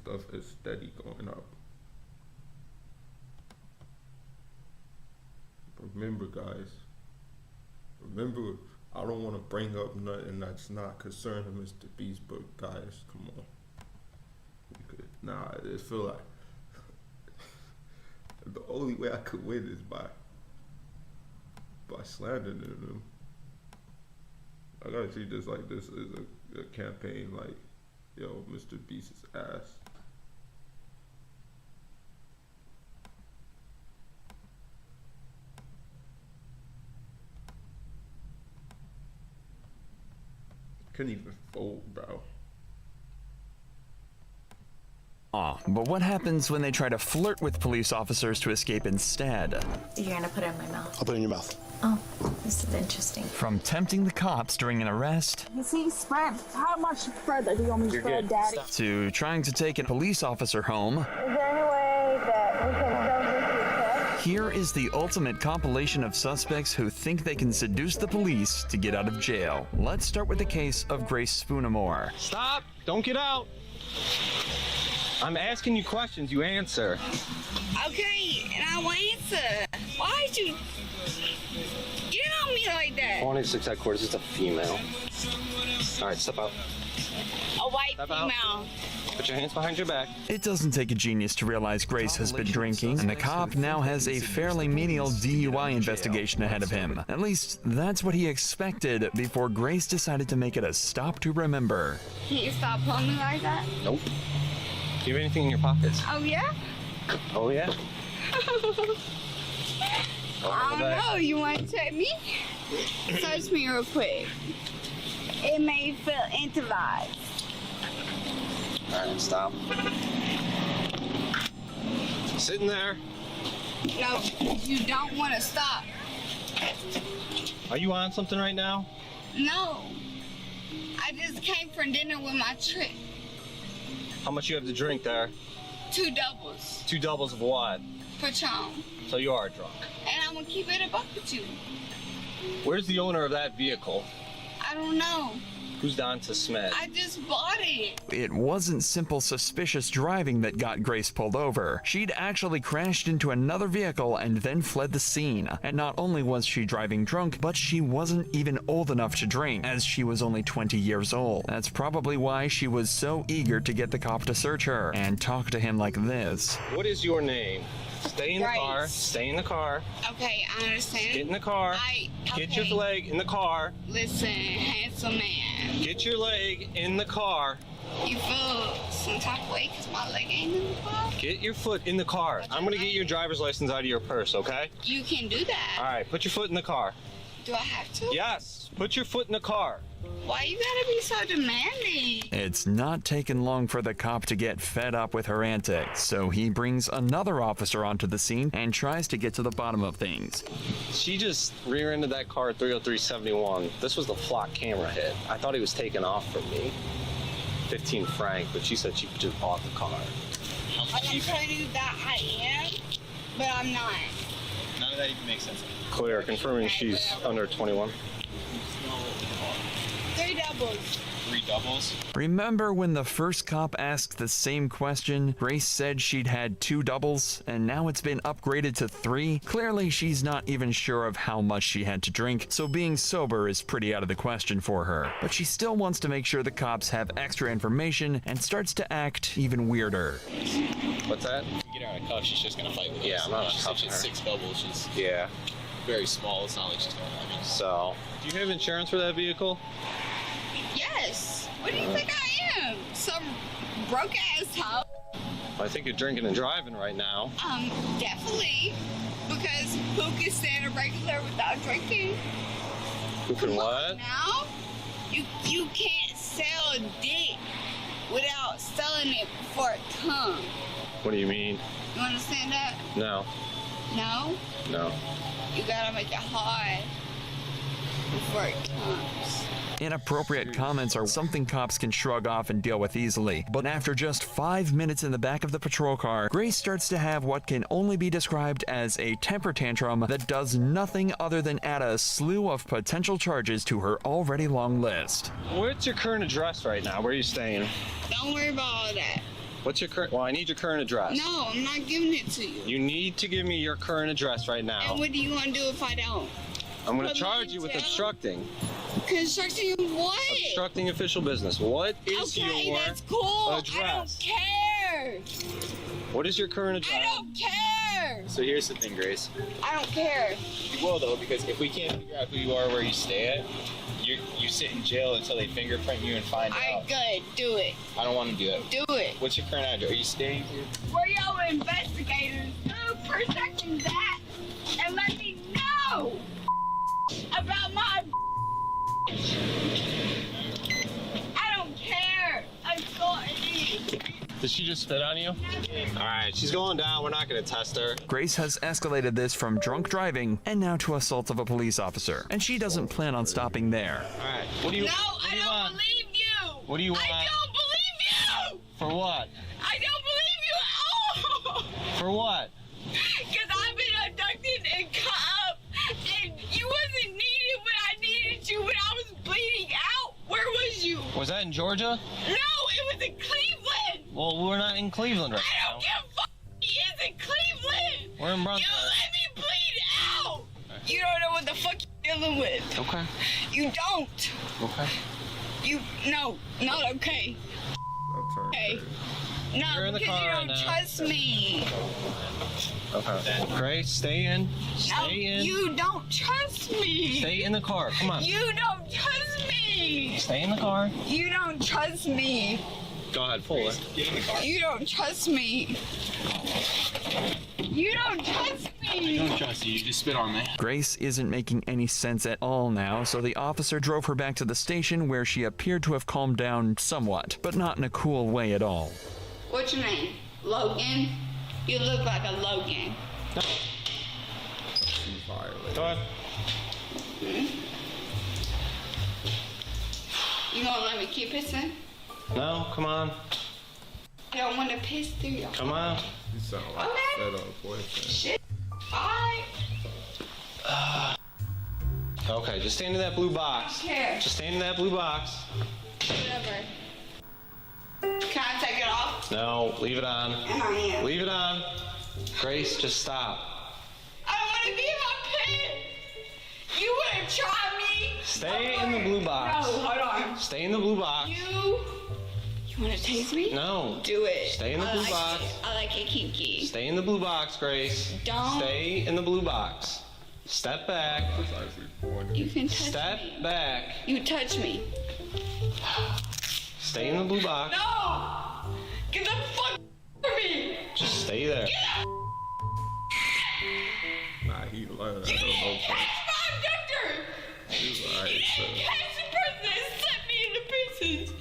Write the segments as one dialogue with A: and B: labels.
A: stuff is steady going up. Remember, guys. Remember, I don't want to bring up nothing that's not concerning Mr. Beast, but guys, come on. Nah, I just feel like the only way I could win is by slandering him. I gotta treat this like this is a campaign, like, yo, Mr. Beast's ass. Couldn't even fold, bro.
B: But what happens when they try to flirt with police officers to escape instead?
C: You're gonna put it in my mouth.
D: I'll put it in your mouth.
C: Oh, this is interesting.
B: From tempting the cops during an arrest,
E: You see, spread. How much further do you want me to spread, Daddy?
B: to trying to take a police officer home,
E: Is there any way that we can send this to your chest?
B: here is the ultimate compilation of suspects who think they can seduce the police to get out of jail. Let's start with the case of Grace Spoonamore.
F: Stop! Don't get out! I'm asking you questions, you answer.
G: Okay, and I will answer. Why'd you get on me like that?
F: 186 headquarters, it's a female. Alright, step out.
G: A white
F: Step out.
G: female.
F: Put your hands behind your back.
B: It doesn't take a genius to realize Grace has been drinking, and the cop now has a fairly menial DUI investigation ahead of him. At least, that's what he expected before Grace decided to make it a stop to remember.
G: Can you stop pulling me like that?
F: Nope. Do you have anything in your pockets?
G: Oh, yeah?
F: Oh, yeah?
G: I don't know. You want to check me? Search me real quick. It may feel intimate.
F: Alright, stop. Sitting there.
G: No, you don't want to stop.
F: Are you on something right now?
G: No. I just came from dinner with my trip.
F: How much you have to drink there?
G: 2 doubles.
F: 2 doubles of what?
G: Patron.
F: So you are drunk.
G: And I'm going to keep it a buck with you.
F: Where's the owner of that vehicle?
G: I don't know.
F: Who's Donta Smith?
G: I just bought it.
B: It wasn't simple suspicious driving that got Grace pulled over. She'd actually crashed into another vehicle and then fled the scene. And not only was she driving drunk, but she wasn't even old enough to drink, as she was only 20 years old. That's probably why she was so eager to get the cop to search her and talk to him like this.
F: What is your name? Stay in the
G: Grace.
F: car. Stay in the car.
G: Okay, I understand.
F: Get in the car. Get your
G: okay.
F: leg in the car.
G: Listen, handsome man.
F: Get your leg in the car.
G: You feel some type of way because my leg ain't in the car?
F: Get your foot in the car. I'm gonna get your driver's license out of your purse, okay?
G: You can do that.
F: All right, put your foot in the car.
G: Do I have to?
F: Yes, put your foot in the car.
G: Why you gotta be so demanding?
B: It's not taken long for the cop to get fed up with her antics, so he brings another officer onto the scene and tries to get to the bottom of things.
F: She just rear-ended that car at 30371. This was the flock camera hit. I thought he was taking off from me. 15 franc, but she said she just bought the car.
G: I'm telling you that I am, but I'm not.
D: None of that even makes sense.
F: Clear, confirming she's under 21.
G: 3 doubles.
D: 3 doubles.
B: Remember when the first cop asked the same question? Grace said she'd had 2 doubles, and now it's been upgraded to 3? Clearly, she's not even sure of how much she had to drink, so being sober is pretty out of the question for her. But she still wants to make sure the cops have extra information and starts to act even weirder.
F: What's that?
D: If you get her on a cuff, she's just gonna fight with
F: Yeah,
D: us.
F: I'm not
D: She said
F: cuffing
D: she had
F: her.
D: 6 doubles. She's
F: Yeah.
D: very small. It's not like she's gonna. I mean,
F: So, do you have insurance for that vehicle?
G: Yes. What do you think I am? Some broke ass hoe?
F: I think you're drinking and driving right now.
G: Definitely. Because who can stand a regular without drinking?
F: Who can what?
G: Now, you can't sell a dick without selling it before it comes.
F: What do you mean?
G: You understand that?
F: No.
G: No?
F: No.
G: You gotta make it hard before it comes.
B: Inappropriate comments are something cops can shrug off and deal with easily, but after just 5 minutes in the back of the patrol car, Grace starts to have what can only be described as a temper tantrum that does nothing other than add a slew of potential charges to her already long list.
F: What's your current address right now? Where are you staying?
G: Don't worry about all that.
F: What's your current? Well, I need your current address.
G: No, I'm not giving it to you.
F: You need to give me your current address right now.
G: And what do you want to do if I don't?
F: I'm going to
G: put me
F: charge
G: in
F: you with
G: jail?
F: obstructing.
G: Constructing what?
F: Obstructing official business. What is
G: Okay,
F: your
G: that's cool.
F: address?
G: I don't care.
F: What is your current address?
G: I don't care.
D: So here's the thing, Grace.
G: I don't care.
D: You will though, because if we can't figure out who you are, where you stay at, you sit in jail until they fingerprint you and find
G: All right,
D: out.
G: good. Do it.
D: I don't want to do that.
G: Do it.
D: What's your current address? Are you staying here?
G: Where y'all investigators do protecting that and let me know about my I don't care. Authority.
F: Did she just spit on you? All right, she's going down. We're not going to test her.
B: Grace has escalated this from drunk driving and now to assault of a police officer, and she doesn't plan on stopping there.
F: All right, what do you?
G: No,
F: what do
G: I
F: you
G: don't
F: want?
G: believe you.
F: What do you want?
G: I don't believe you.
F: For what?
G: I don't believe you at all.
F: For what?
G: Because I've been abducted and cut up, and you wasn't needed when I needed you when I was bleeding out. Where was you?
F: Was that in Georgia?
G: No, it was in Cleveland.
F: Well, we're not in Cleveland right
G: I
F: now.
G: don't give a fuck. He is in Cleveland.
F: We're in Brunswick.
G: You let me bleed out. You don't know what the fuck you're dealing with.
F: Okay.
G: You don't.
F: Okay.
G: You no, not okay.
A: I'll turn
G: Okay.
A: crazy.
G: No,
F: You're in the
G: because
F: car
G: you
F: right
G: don't
F: now.
G: trust me.
F: Okay. Grace, stay in.
G: No,
F: Stay in.
G: you don't trust me.
F: Stay in the car. Come on.
G: You don't trust me.
F: Stay in the car.
G: You don't trust me.
F: Go ahead, pull it.
D: Get in the car.
G: You don't trust me. You don't trust
D: I
G: me.
D: don't trust you. You just spit on me.
B: Grace isn't making any sense at all now, so the officer drove her back to the station where she appeared to have calmed down somewhat, but not in a cool way at all.
G: What's your name? Logan? You look like a Logan.
A: She's violated.
F: Go ahead.
G: You gonna let me keep pissing?
F: No, come on.
G: I don't want to piss through your
F: Come on.
A: You sound like
G: Okay.
A: a fed up boyfriend.
G: shit. Alright.
F: Okay, just stand in that blue box.
G: Here.
F: Just stand in that blue box.
G: Whatever. Can I take it off?
F: No, leave it on.
G: And I am.
F: Leave it on. Grace, just stop.
G: I don't want to be in my pit. You wouldn't try me.
F: Stay in the blue box.
G: No, hold on.
F: Stay in the blue box.
G: You want to taste me?
F: No.
G: Do it.
F: Stay in the
G: I
F: blue
G: like
F: box.
G: It. I like it kinky.
F: Stay in the blue box, Grace.
G: Don't.
F: Stay in the blue box. Step back.
A: It's actually pointing.
G: You can touch
F: Step
G: me.
F: back.
G: You touch me.
F: Stay in the blue box.
G: No! Get the fuck from me!
F: Just stay there.
A: Nah, he learned. I
G: You
A: don't know.
G: didn't catch my abductor!
A: He's alright,
G: You
A: so.
G: didn't catch the person that set me into pieces!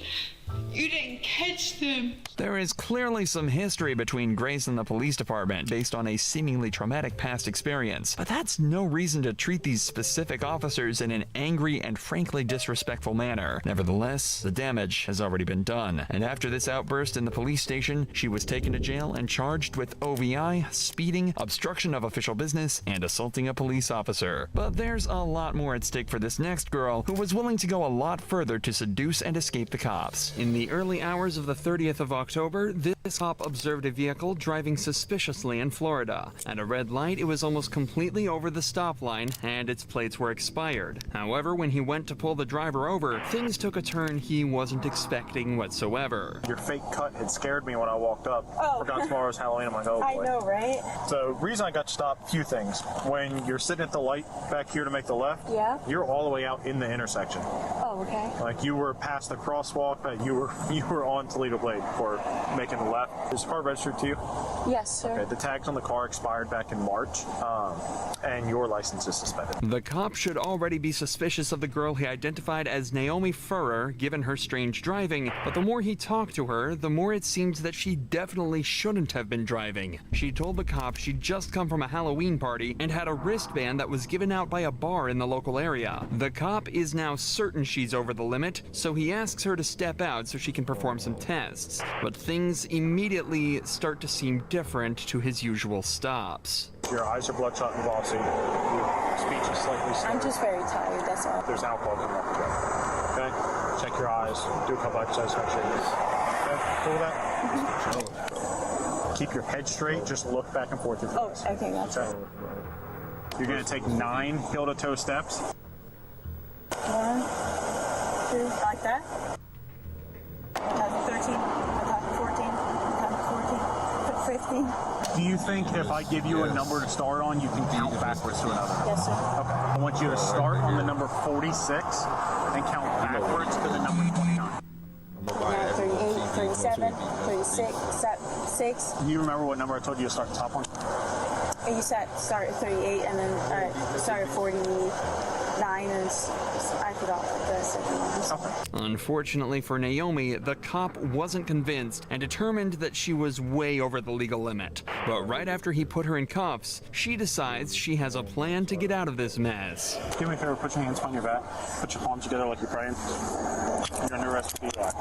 G: You didn't catch them.
B: There is clearly some history between Grace and the police department based on a seemingly traumatic past experience, but that's no reason to treat these specific officers in an angry and frankly disrespectful manner. Nevertheless, the damage has already been done, and after this outburst in the police station, she was taken to jail and charged with OVI, speeding, obstruction of official business, and assaulting a police officer. But there's a lot more at stake for this next girl, who was willing to go a lot further to seduce and escape the cops. In the early hours of the 30th of October, this cop observed a vehicle driving suspiciously in Florida. At a red light, it was almost completely over the stop line, and its plates were expired. However, when he went to pull the driver over, things took a turn he wasn't expecting whatsoever.
H: Your fake cut had scared me when I walked up.
E: Oh.
H: Forgot tomorrow's Halloween. I'm like, oh boy.
E: I know, right?
H: So, reason I got stopped, few things. When you're sitting at the light back here to make the left,
E: Yeah.
H: you're all the way out in the intersection.
E: Oh, okay.
H: Like you were past the crosswalk, but you were on Toledo Blade for making the left. Is the car registered to you?
E: Yes, sir.
H: Okay, the tags on the car expired back in March, and your license is suspended.
B: The cop should already be suspicious of the girl he identified as Naomi Furrer, given her strange driving, but the more he talked to her, the more it seemed that she definitely shouldn't have been driving. She told the cop she'd just come from a Halloween party and had a wristband that was given out by a bar in the local area. The cop is now certain she's over the limit, so he asks her to step out so she can perform some tests. But things immediately start to seem different to his usual stops.
H: Your eyes are bloodshot and glossy. Your speech is slightly slurred.
E: I'm just very tired, that's all.
H: There's alcohol coming off the jet. Okay? Check your eyes. Do a couple exercises. Make sure you're good. Okay? Cool with that?
A: Challenge, bro.
H: Keep your head straight. Just look back and forth.
E: Oh, okay, gotcha.
H: Okay. You're gonna take 9 heel-to-toe steps.
E: 1, 2, like that. That's 13. That's 14. That's 14. 15.
H: Do you think if I give you a number to start on, you can count backwards to another?
E: Yes, sir.
H: Okay. I want you to start on the number 46 and count backwards to the number 29.
A: I'm gonna buy
E: 38, 37, 36, 6.
H: Do you remember what number I told you to start the top one?
E: You said start at 38 and then start at 49 and I forgot the second one.
B: Unfortunately for Naomi, the cop wasn't convinced and determined that she was way over the legal limit. But right after he put her in cuffs, she decides she has a plan to get out of this mess.
H: Do me a favor, put your hands on your back. Put your palms together like you're praying. You're under arrest for DUI.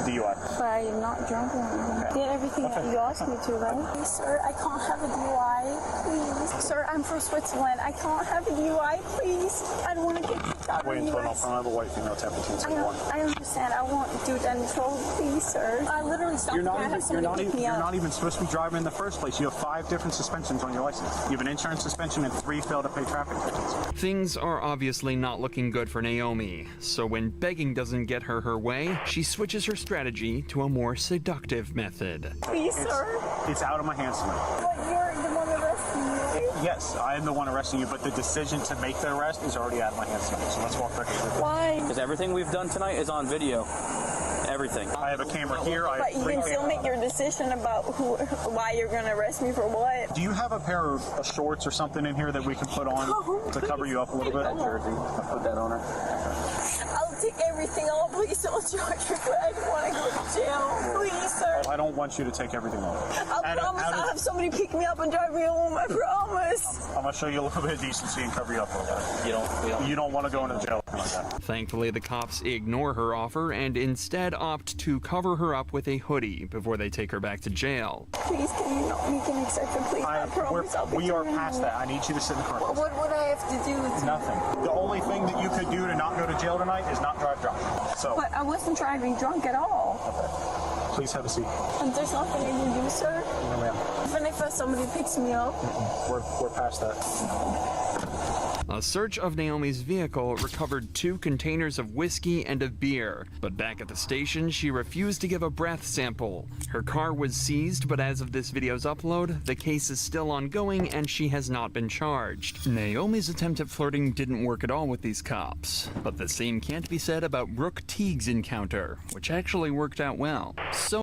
H: DUI.
E: But I'm not drunk or anything. Did everything that you asked me to, right? Please, sir, I can't have a DUI. Please. Sir, I'm from Switzerland. I can't have a DUI, please. I don't want to get kicked out of
H: Wait
E: the
H: until
E: US.
H: I have a white female tap 1571.
E: I understand. I won't do that in trouble, please, sir. I literally stopped.
H: You're not
E: I
H: even
E: have somebody pick me
H: you're
E: up.
H: not even supposed to be driving in the first place. You have 5 different suspensions on your license. You have an insurance suspension and 3 fail to pay traffic tickets.
B: Things are obviously not looking good for Naomi, so when begging doesn't get her way, she switches her strategy to a more seductive method.
E: Please, sir.
H: It's out of my hands tonight.
E: But you're the one arresting me, right?
H: Yes, I am the one arresting you, but the decision to make the arrest is already out of my hands tonight. So let's walk back here.
E: Why?
I: Because everything we've done tonight is on video. Everything.
H: I have a camera here. I
E: But
H: have
E: you
H: 3
E: can still
H: cameras.
E: make your decision about why you're going to arrest me for what.
H: Do you have a pair of shorts or something in here that we can put on to cover you up a little bit?
I: Jersey. I put that on her.
E: I'll take everything off. Please don't charge me, but I don't want to go to jail. Please, sir.
H: I don't want you to take everything off.
E: I promise I'll have somebody pick me up and drive me home. I promise.
H: I'm gonna show you a little bit of decency and cover you up a little bit. You don't want to go into jail like that.
B: Thankfully, the cops ignore her offer and instead opt to cover her up with a hoodie before they take her back to jail.
E: Please, can you not make an exception, please? I promise I'll be
H: We are
E: driving
H: past
E: home.
H: that. I need you to sit in the car.
E: What would I have to do?
H: Nothing. The only thing that you could do to not go to jail tonight is not drive drunk. So
E: But I wasn't driving drunk at all.
H: please have a seat.
E: And there's nothing I can do, sir.
H: No, ma'am.
E: Even if somebody picks me up.
H: We're past that.
B: A search of Naomi's vehicle recovered 2 containers of whiskey and of beer, but back at the station, she refused to give a breath sample. Her car was seized, but as of this video's upload, the case is still ongoing and she has not been charged. Naomi's attempt at flirting didn't work at all with these cops, but the same can't be said about Brooke Teague's encounter, which actually worked out well. So